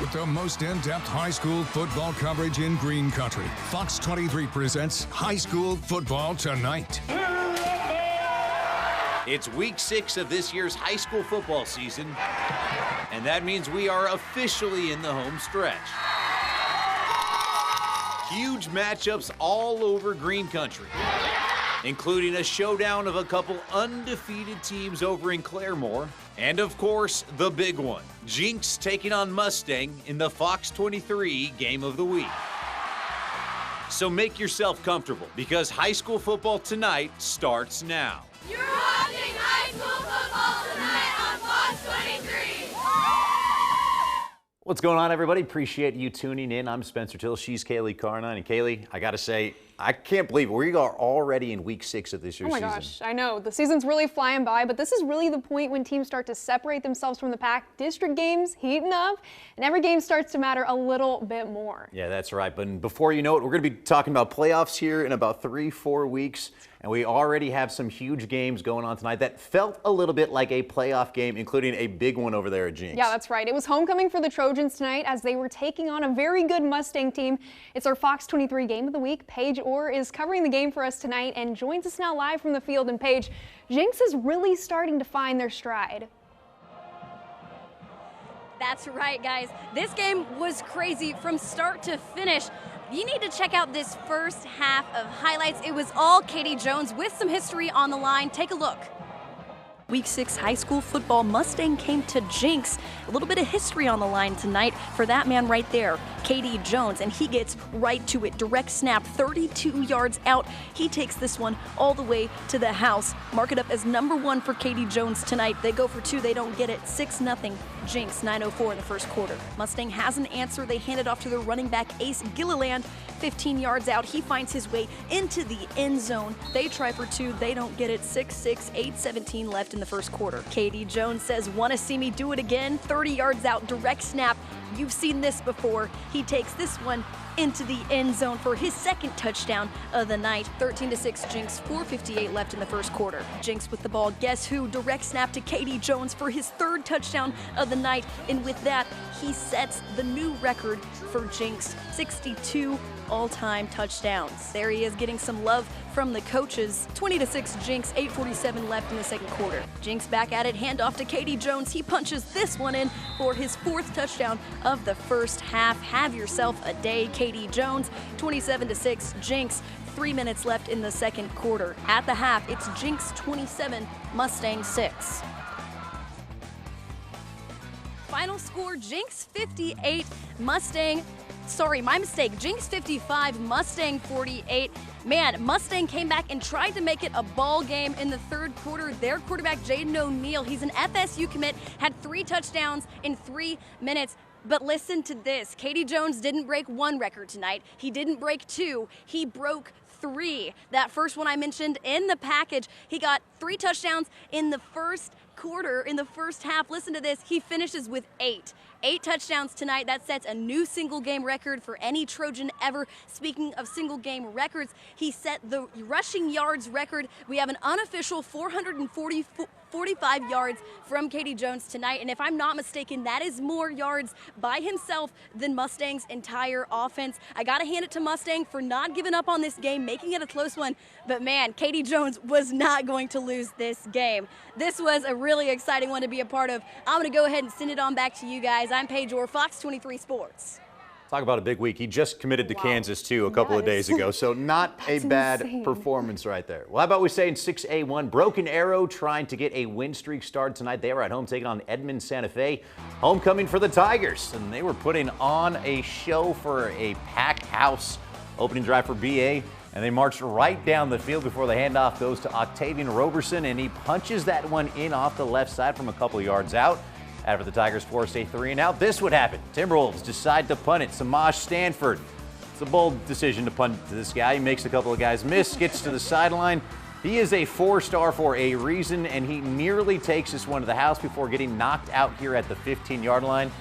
With the most in-depth high school football coverage in Green Country, Fox 23 presents High School Football Tonight. It's week 6 of this year's high school football season, and that means we are officially in the home stretch. Huge matchups all over Green Country, including a showdown of a couple undefeated teams over in Claremore, and of course, the big one, Jinx taking on Mustang in the Fox 23 Game of the Week. So make yourself comfortable, because high school football tonight starts now. You're watching high school football tonight on Fox 23. What's going on, everybody? Appreciate you tuning in. I'm Spencer Till. She's Kaylee Carnine. And Kaylee, I got to say, I can't believe it. We are already in week 6 of this year's season. Oh my gosh, I know. The season's really flying by, but this is really the point when teams start to separate themselves from the pack. District games heating up, and every game starts to matter a little bit more. Yeah, that's right. But before you know it, we're going to be talking about playoffs here in about 3-4 weeks. And we already have some huge games going on tonight that felt a little bit like a playoff game, including a big one over there at Jinx. Yeah, that's right. It was homecoming for the Trojans tonight as they were taking on a very good Mustang team. It's our Fox 23 Game of the Week. Paige Orr is covering the game for us tonight and joins us now live from the field. And Paige, Jinx is really starting to find their stride. That's right, guys. This game was crazy from start to finish. You need to check out this first half of highlights. It was all Katie Jones with some history on the line. Take a look. Week 6 high school football, Mustang came to Jinx. A little bit of history on the line tonight for that man right there, Katie Jones, and he gets right to it. Direct snap, 32 yards out. He takes this one all the way to the house. Mark it up as number 1 for Katie Jones tonight. They go for 2, they don't get it. 6-0. Jinx, 9:04 in the first quarter. Mustang has an answer. They hand it off to their running back, Ace Gilliland. 15 yards out, he finds his way into the end zone. They try for 2, they don't get it. 6-6, 8:17 left in the first quarter. Katie Jones says, "Want to see me do it again?" 30 yards out, direct snap. You've seen this before. He takes this one into the end zone for his second touchdown of the night. 13-6 Jinx, 4:58 left in the first quarter. Jinx with the ball. Guess who? Direct snap to Katie Jones for his third touchdown of the night. And with that, he sets the new record for Jinx, 62 all-time touchdowns. There he is getting some love from the coaches. 20-6 Jinx, 8:47 left in the second quarter. Jinx back at it, handoff to Katie Jones. He punches this one in for his 4th touchdown of the first half. Have yourself a day, Katie Jones. 27-6 Jinx, 3 minutes left in the second quarter. At the half, it's Jinx 27, Mustang 6. Final score, Jinx 58, Mustang. Sorry, my mistake. Jinx 55, Mustang 48. Man, Mustang came back and tried to make it a ball game in the third quarter. Their quarterback, Jaden O'Neal, he's an FSU commit, had 3 touchdowns in 3 minutes. But listen to this. Katie Jones didn't break 1 record tonight. He didn't break 2. He broke 3. That first one I mentioned in the package, he got 3 touchdowns in the first quarter, in the first half. Listen to this. He finishes with 8. 8 touchdowns tonight. That sets a new single game record for any Trojan ever. Speaking of single game records, he set the rushing yards record. We have an unofficial 445 yards from Katie Jones tonight. And if I'm not mistaken, that is more yards by himself than Mustang's entire offense. I got to hand it to Mustang for not giving up on this game, making it a close one. But man, Katie Jones was not going to lose this game. This was a really exciting one to be a part of. I'm going to go ahead and send it on back to you guys. I'm Paige Orr, Fox 23 Sports. Talk about a big week. He just committed to Kansas, too, a couple of days ago. So not a bad performance right there. Well, how about we say in 6A1, Broken Arrow trying to get a win streak started tonight. They were at home taking on Edmond Santa Fe. Homecoming for the Tigers. And they were putting on a show for a packed house. Opening drive for BA. And they marched right down the field before the handoff goes to Octavian Roberson. And he punches that one in off the left side from a couple of yards out. After the Tigers forced a 3-and-out, this would happen. Timberwolves decide to punt it. Samaj Stanford. It's a bold decision to punt to this guy. He makes a couple of guys miss, gets to the sideline. He is a 4-star for a reason, and he nearly takes this one to the house before getting knocked out here at the 15-yard line.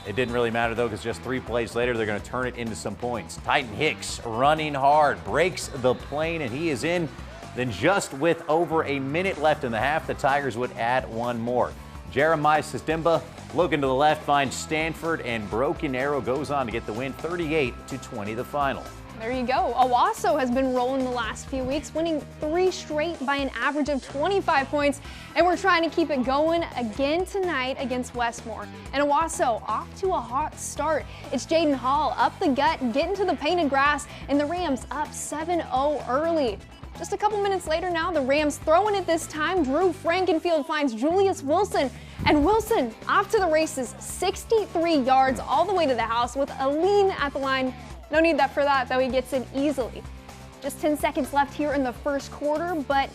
It didn't really matter, though, because just 3 plays later, they're going to turn it into some points. Titan Hicks running hard, breaks the plane, and he is in. Then just with over a minute left in the half, the Tigers would add one more. Jeremiah Sistemba Looking to the left, finds Stanford, and Broken Arrow goes on to get the win, 38-20 the final. There you go. Owasso has been rolling the last few weeks, winning 3 straight by an average of 25 points, and we're trying to keep it going again tonight against Westmore. And Owasso off to a hot start. It's Jaden Hall up the gut, getting to the painted grass, and the Rams up 7-0 early. Just a couple minutes later now, the Rams throwing it this time. Drew Frankenfield finds Julius Wilson, and Wilson off to the races, 63 yards all the way to the house with a lean at the line. No need for that, though. He gets in easily. Just 10 seconds left here in the first quarter, but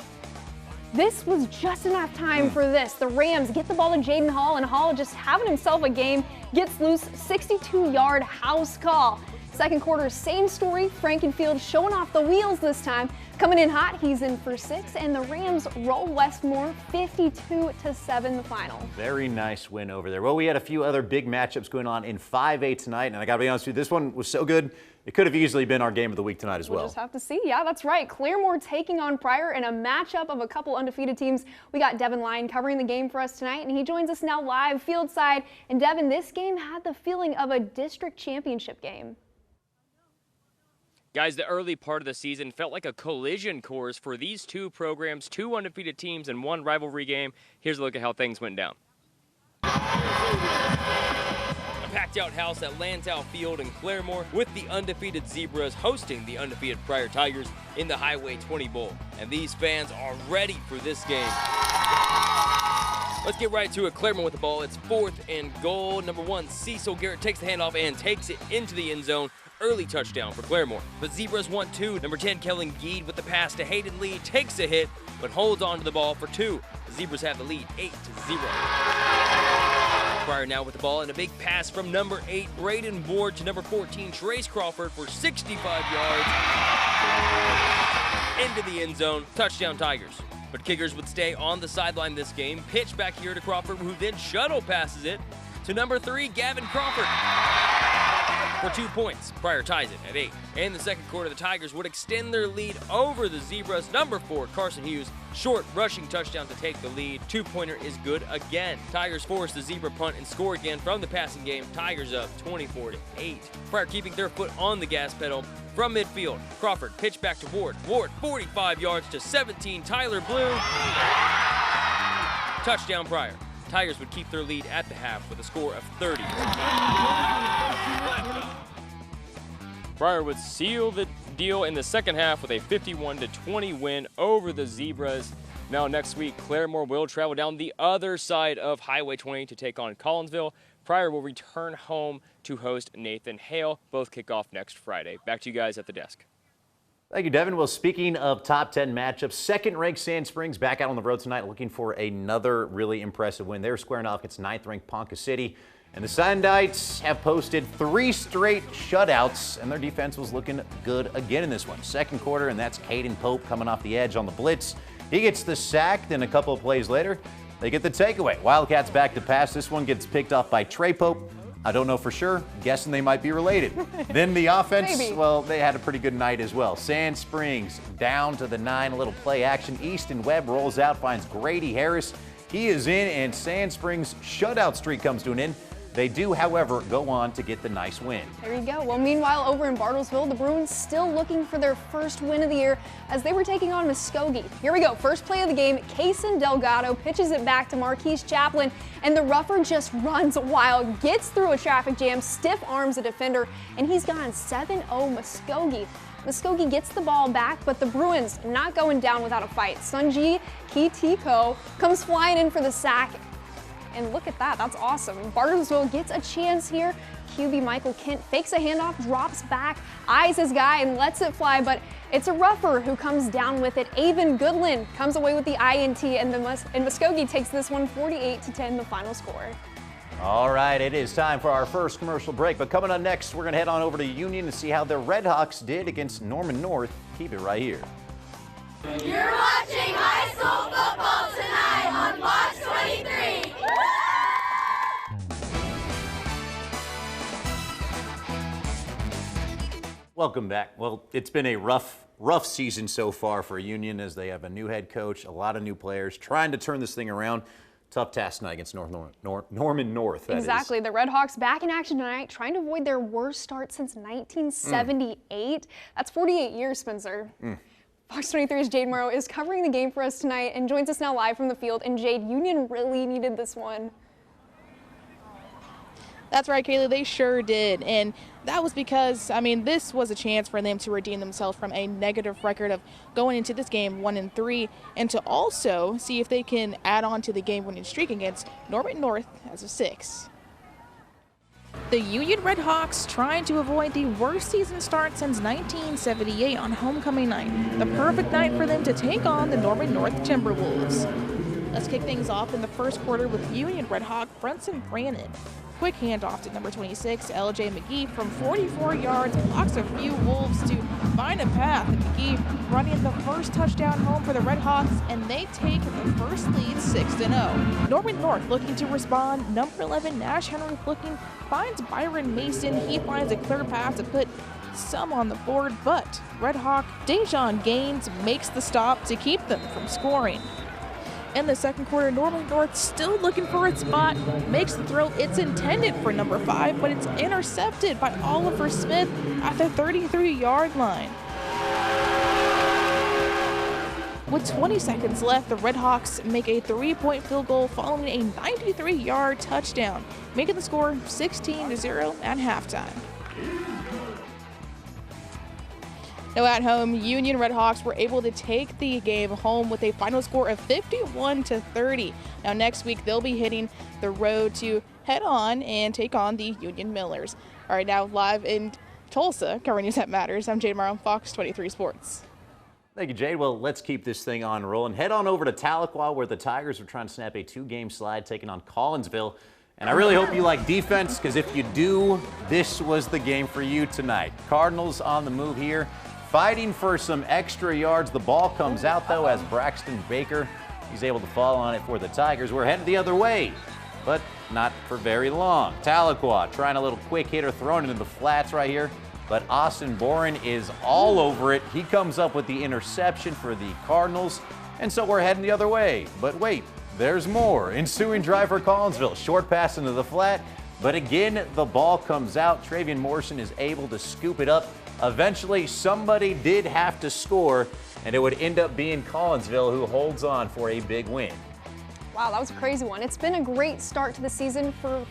this was just enough time for this. The Rams get the ball to Jaden Hall, and Hall just having himself a game, gets loose, 62-yard house call. Second quarter, same story. Frankenfield showing off the wheels this time. Coming in hot, he's in for 6, and the Rams roll Westmore 52-7 the final. Very nice win over there. Well, we had a few other big matchups going on in 5A tonight, and I got to be honest with you, this one was so good, it could have easily been our game of the week tonight as well. We'll just have to see. Yeah, that's right. Claremore taking on Pryor in a matchup of a couple undefeated teams. We got Devin Lyon covering the game for us tonight, and he joins us now live field side. And Devin, this game had the feeling of a district championship game. Guys, the early part of the season felt like a collision course for these two programs, 2 undefeated teams and 1 rivalry game. Here's a look at how things went down. A packed out house at Lantow Field in Claremore with the undefeated Zebras hosting the undefeated Pryor Tigers in the Highway 20 Bowl. And these fans are ready for this game. Let's get right to it. Claremore with the ball. It's 4th and goal. Number 1, Cecil Garrett takes the handoff and takes it into the end zone. Early touchdown for Claremore. But Zebras want 2. Number 10, Kellen Geed with the pass to Hayden Lee, takes a hit, but holds on to the ball for 2. The Zebras have the lead, 8-0. Pryor now with the ball and a big pass from number 8, Braden Ward, to number 14, Trace Crawford for 65 yards into the end zone. Touchdown Tigers. But kickers would stay on the sideline this game. Pitch back here to Crawford, who then shuttle passes it to number 3, Gavin Crawford, for 2 points. Pryor ties it at 8. In the second quarter, the Tigers would extend their lead over the Zebras. Number 4, Carson Hughes, short rushing touchdown to take the lead. 2-pointer is good again. Tigers force the Zebra punt and score again from the passing game. Tigers up 24-8. Pryor keeping their foot on the gas pedal. From midfield, Crawford pitch back to Ward. Ward 45 yards to 17. Tyler Blue. Touchdown Pryor. Tigers would keep their lead at the half with a score of 30. Pryor would seal the deal in the second half with a 51-20 win over the Zebras. Now next week, Claremore will travel down the other side of Highway 20 to take on Collinsville. Pryor will return home to host Nathan Hale. Both kick off next Friday. Back to you guys at the desk. Thank you, Devin. Well, speaking of top 10 matchups, second-ranked Sand Springs back out on the road tonight looking for another really impressive win. They're squaring off against 9th-ranked Ponca City. And the Sandites have posted 3 straight shutouts, and their defense was looking good again in this one. Second quarter, and that's Caden Pope coming off the edge on the blitz. He gets the sack, then a couple of plays later, they get the takeaway. Wildcats back to pass. This one gets picked off by Trey Pope. I don't know for sure. Guessing they might be related. Then the offense, Maybe. well, they had a pretty good night as well. Sand Springs down to the 9, a little play action. Easton Webb rolls out, finds Grady Harris. He is in, and Sand Springs' shutout streak comes to an end. They do, however, go on to get the nice win. There you go. Well, meanwhile, over in Bartlesville, the Bruins still looking for their first win of the year as they were taking on Muskogee. Here we go. First play of the game, Kaysen Delgado pitches it back to Marquise Chaplin, and the rougher just runs wild, gets through a traffic jam, stiff arms a defender, and he's gone 7-0 Muskogee. Muskogee gets the ball back, but the Bruins not going down without a fight. Sunji Kitiko comes flying in for the sack. And look at that, that's awesome. Bartlesville gets a chance here. QB Michael Kent fakes a handoff, drops back, eyes his guy, and lets it fly, but it's a rougher who comes down with it. Avon Goodland comes away with the INT, and Muskogee takes this one 48-10, the final score. All right, it is time for our first commercial break, but coming up next, we're going to head on over to Union to see how the Redhawks did against Norman North. Keep it right here. You're watching high school football tonight on Fox 23. Welcome back. Well, it's been a rough season so far for Union as they have a new head coach, a lot of new players, trying to turn this thing around. Tough task tonight against Norman North. Exactly. The Red Hawks back in action tonight, trying to avoid their worst start since 1978. That's 48 years, Spencer. Fox 23's Jade Morrow is covering the game for us tonight and joins us now live from the field. And Jade, Union really needed this one. That's right, Kaylee, they sure did. And that was because, I mean, this was a chance for them to redeem themselves from a negative record of going into this game 1-3, and to also see if they can add on to the game-winning streak against Norman North as of 6. The Union Red Hawks trying to avoid the worst season start since 1978 on homecoming night. The perfect night for them to take on the Norman North Timberwolves. Let's kick things off in the first quarter with Union Red Hawk Brunson Brannon. Quick handoff to number 26, LJ McGee, from 44 yards, blocks a few Wolves to find a path. And McGee running the first touchdown home for the Red Hawks, and they take the first lead 6-0. Norman North looking to respond. Number 11, Nash Henry finds Byron Mason. He finds a clear pass to put some on the board, but Red Hawk Dejon Gaines makes the stop to keep them from scoring. In the second quarter, Norman North still looking for its spot, makes the throw. It's intended for number 5, but it's intercepted by Oliver Smith at the 33-yard line. With 20 seconds left, the Red Hawks make a 3-point field goal following a 93-yard touchdown, making the score 16-0 at halftime. Now at home, Union Red Hawks were able to take the game home with a final score of 51-30. Now next week, they'll be hitting the road to head on and take on the Union Millers. All right, now live in Tulsa, covering News That Matters, I'm Jade Morrow, Fox 23 Sports. Thank you, Jade. Well, let's keep this thing on rolling. Head on over to Tahlequah, where the Tigers are trying to snap a 2-game slide, taking on Collinsville. And I really hope you like defense, because if you do, this was the game for you tonight. Cardinals on the move here, fighting for some extra yards. The ball comes out, though, as Braxton Baker, he's able to fall on it for the Tigers. We're headed the other way, but not for very long. Tahlequah trying a little quick hitter, throwing it into the flats right here, but Austin Boren is all over it. He comes up with the interception for the Cardinals, and so we're heading the other way. But wait, there's more. Ensuing drive for Collinsville, short pass into the flat, but again, the ball comes out. Travian Morrison is able to scoop it up. Eventually, somebody did have to score, and it would end up being Collinsville, who holds on for a big win. Wow, that was a crazy one. It's been a great start to the season for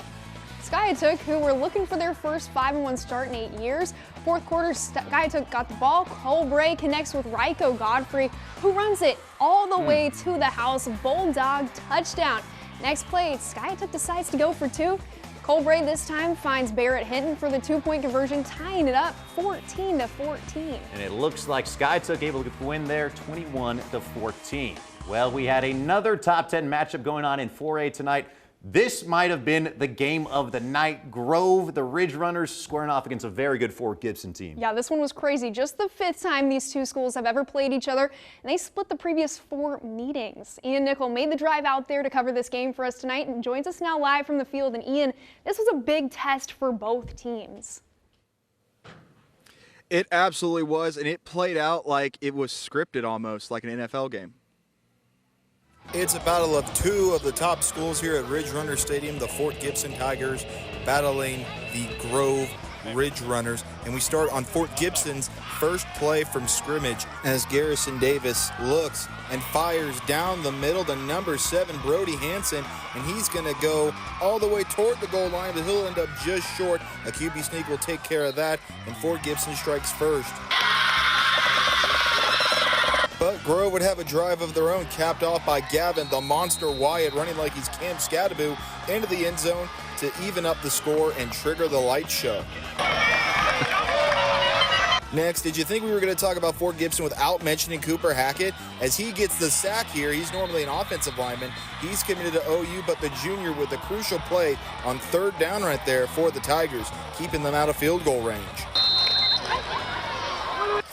Skiatook, who were looking for their first 5-1 start in 8 years. Fourth quarter, Skiatook got the ball. Cole Bray connects with Ryko Godfrey, who runs it all the way to the house. Bulldog touchdown. Next play, Skiatook decides to go for 2. Cole Bray this time finds Barrett Hinton for the 2-point conversion, tying it up 14-14. And it looks like Skiatook able to get the win there, 21-14. Well, we had another top 10 matchup going on in 4A tonight. This might have been the game of the night. Grove, the Ridge Runners, squaring off against a very good Fort Gibson team. Yeah, this one was crazy. Just the 5th time these two schools have ever played each other, and they split the previous 4 meetings. Ian Nickel made the drive out there to cover this game for us tonight and joins us now live from the field. And Ian, this was a big test for both teams. It absolutely was, and it played out like it was scripted almost, like an NFL game. It's a battle of 2 of the top schools here at Ridge Runner Stadium, the Fort Gibson Tigers battling the Grove Ridge Runners. And we start on Fort Gibson's first play from scrimmage as Garrison Davis looks and fires down the middle to number 7, Brody Hansen, and he's going to go all the way toward the goal line, but he'll end up just short. A QB sneak will take care of that, and Fort Gibson strikes first. But Grove would have a drive of their own, capped off by Gavin, the monster Wyatt, running like he's Cam Scadaboo into the end zone to even up the score and trigger the light show. Next, did you think we were going to talk about Fort Gibson without mentioning Cooper Hackett? As he gets the sack here, he's normally an offensive lineman. He's committed to OU, but the junior with a crucial play on 3rd down right there for the Tigers, keeping them out of field goal range.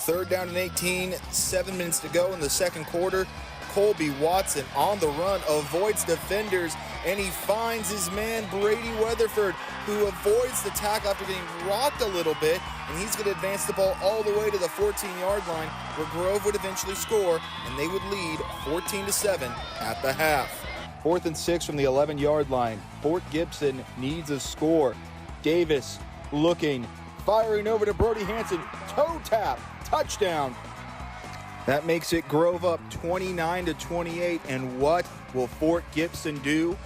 3rd down and 18, 7 minutes to go in the second quarter. Colby Watson on the run, avoids defenders, and he finds his man Brady Weatherford, who avoids the tackle after getting rocked a little bit, and he's going to advance the ball all the way to the 14-yard line, where Grove would eventually score, and they would lead 14-7 at the half. 4th and 6 from the 11-yard line. Fort Gibson needs a score. Davis looking, firing over to Brody Hanson. Toe tap, touchdown. That makes it Grove up 29-28. And what will Fort Gibson do?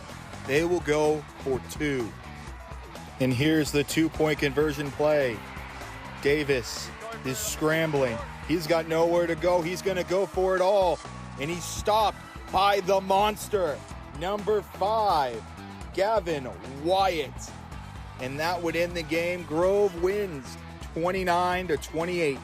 They will go for 2. And here's the 2-point conversion play. Davis is scrambling. He's got nowhere to go. He's going to go for it all. And he's stopped by the monster, number 5, Gavin Wyatt. And that would end the game. Grove wins 29-28.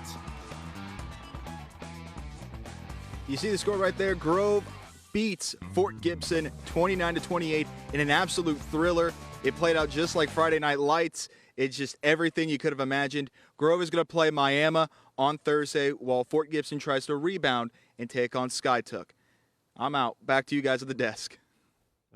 You see the score right there. Grove beats Fort Gibson 29-28 in an absolute thriller. It played out just like Friday Night Lights. It's just everything you could have imagined. Grove is going to play Miami on Thursday while Fort Gibson tries to rebound and take on Skytook. I'm out. Back to you guys at the desk.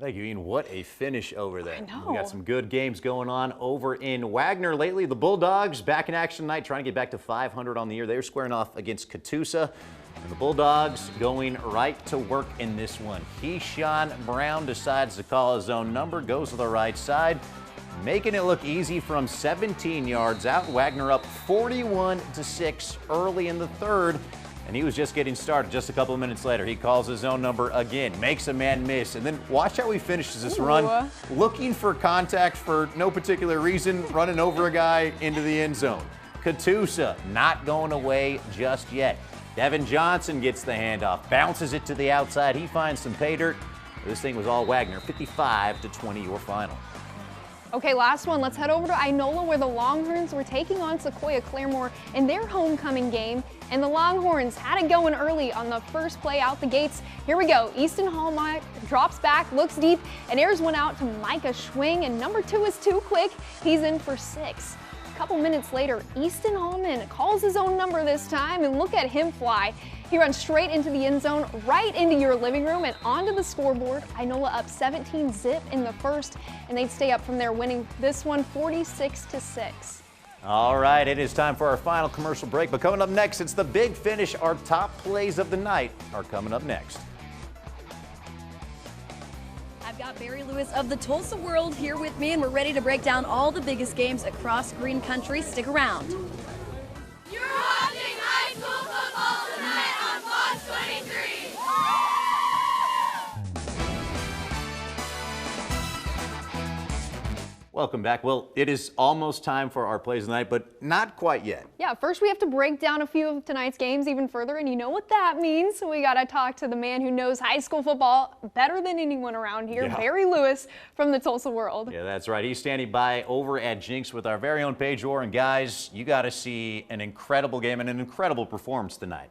Thank you, Ian. What a finish over there. I know. We got some good games going on over in Wagner lately. The Bulldogs back in action tonight, trying to get back to 500 on the year. They were squaring off against Catoosa. And the Bulldogs going right to work in this one. Keyshawn Brown decides to call his own number, goes to the right side, making it look easy from 17 yards out. Wagner up 41-6 early in the third. And he was just getting started. Just a couple of minutes later, he calls his own number again, makes a man miss, and then watch how he finishes this run, looking for contact for no particular reason, running over a guy into the end zone. Catoosa not going away just yet. Devin Johnson gets the handoff, bounces it to the outside. He finds some pay dirt. This thing was all Wagner, 55-20 your final. Okay, last one. Let's head over to Inola where the Longhorns were taking on Sequoia Claremore in their homecoming game. And the Longhorns had it going early on the first play out the gates. Here we go. Easton Hallmark drops back, looks deep, and airs one out to Micah Schwing. And number 2 is too quick. He's in for 6. A couple minutes later, Easton Hallman calls his own number this time, and look at him fly. He runs straight into the end zone, right into your living room and onto the scoreboard. Inola up 17-zip in the first, and they'd stay up from there, winning this one 46-6. All right, it is time for our final commercial break, but coming up next, it's the big finish. Our top plays of the night are coming up next. I've got Barry Lewis of the Tulsa World here with me, and we're ready to break down all the biggest games across Green Country. Stick around. You're watching high school football tonight on Fox 23. Welcome back. Well, it is almost time for our plays tonight, but not quite yet. Yeah, first we have to break down a few of tonight's games even further, and you know what that means. So we got to talk to the man who knows high school football better than anyone around here, Barry Lewis from the Tulsa World. Yeah, that's right. He's standing by over at Jinx with our very own Paige Orr. And guys, you got to see an incredible game and an incredible performance tonight.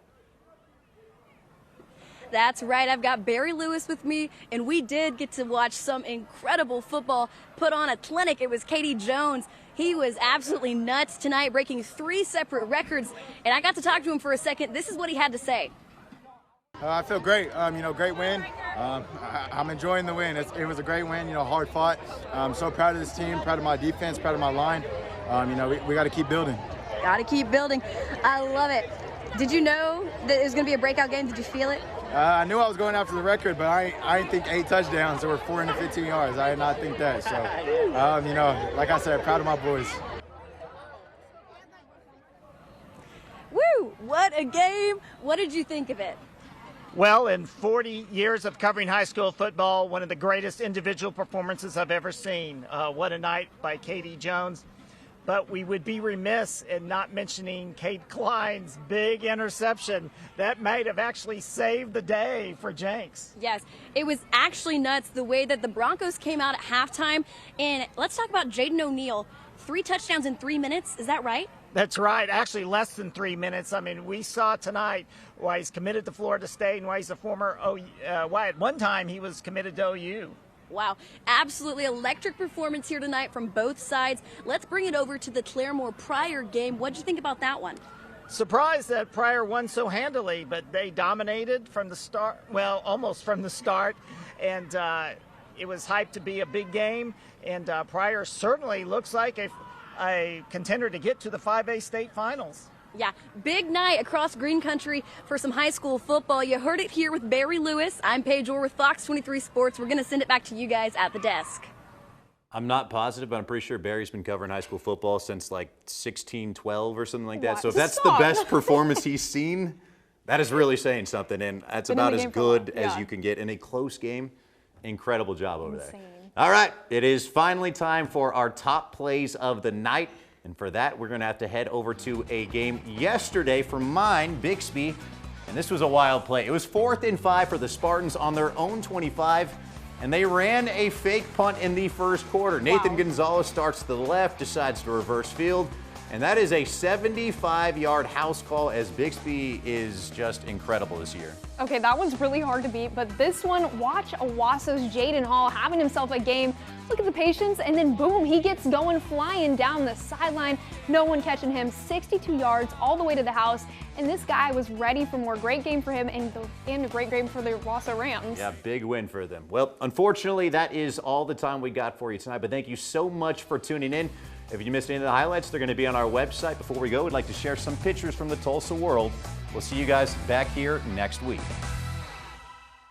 That's right, I've got Barry Lewis with me, and we did get to watch some incredible football put on a clinic. It was Katie Jones. He was absolutely nuts tonight, breaking 3 separate records, and I got to talk to him for a second. This is what he had to say. I feel great. Great win. I'm enjoying the win. It was a great win. Hard fought. I'm so proud of this team. Proud of my defense. Proud of my line. We got to keep building. Got to keep building. I love it. Did you know that it was going to be a breakout game? Did you feel it? I knew I was going after the record, but I didn't think 8 touchdowns. There were 415 yards. I did not think that. So, like I said, proud of my boys. Woo! What a game. What did you think of it? Well, in 40 years of covering high school football, one of the greatest individual performances I've ever seen. What a night by Katie Jones. But we would be remiss in not mentioning Kate Klein's big interception. That might have actually saved the day for Jenks. Yes, it was actually nuts the way that the Broncos came out at halftime. And let's talk about Jaden O'Neal. 3 touchdowns in 3 minutes. Is that right? That's right. Actually, less than 3 minutes. I mean, we saw tonight why he's committed to Florida State and why he's a former why at one time he was committed to OU. Wow, absolutely electric performance here tonight from both sides. Let's bring it over to the Claremore Pryor game. What did you think about that one? Surprised that Pryor won so handily, but they dominated from the start, well, almost from the start, and it was hyped to be a big game, and Pryor certainly looks like a contender to get to the 5A state finals. Yeah, big night across Green Country for some high school football. You heard it here with Barry Lewis. I'm Paige Orr with Fox 23 Sports. We're going to send it back to you guys at the desk. I'm not positive, but I'm pretty sure Barry's been covering high school football since like 1612 or something like that. So if that's the best performance he's seen, that is really saying something, and that's about as good as you can get in a close game. Incredible job over there. All right, it is finally time for our top plays of the night, and for that, we're going to have to head over to a game yesterday for mine, Bixby, and this was a wild play. It was 4th and 5 for the Spartans on their own 25. And they ran a fake punt in the first quarter. Nathan Gonzalez starts to the left, decides to reverse field, and that is a 75-yard house call, as Bixby is just incredible this year. Okay, that one's really hard to beat, but this one, watch Owasso's Jaden Hall having himself a game. Look at the patience, and then boom, he gets going flying down the sideline. No one catching him, 62 yards all the way to the house, and this guy was ready for more. Great game for him and a great game for the Owasso Rams. Yeah, big win for them. Well, unfortunately, that is all the time we got for you tonight, but thank you so much for tuning in. If you missed any of the highlights, they're going to be on our website. Before we go, we'd like to share some pictures from the Tulsa world. We'll see you guys back here next week.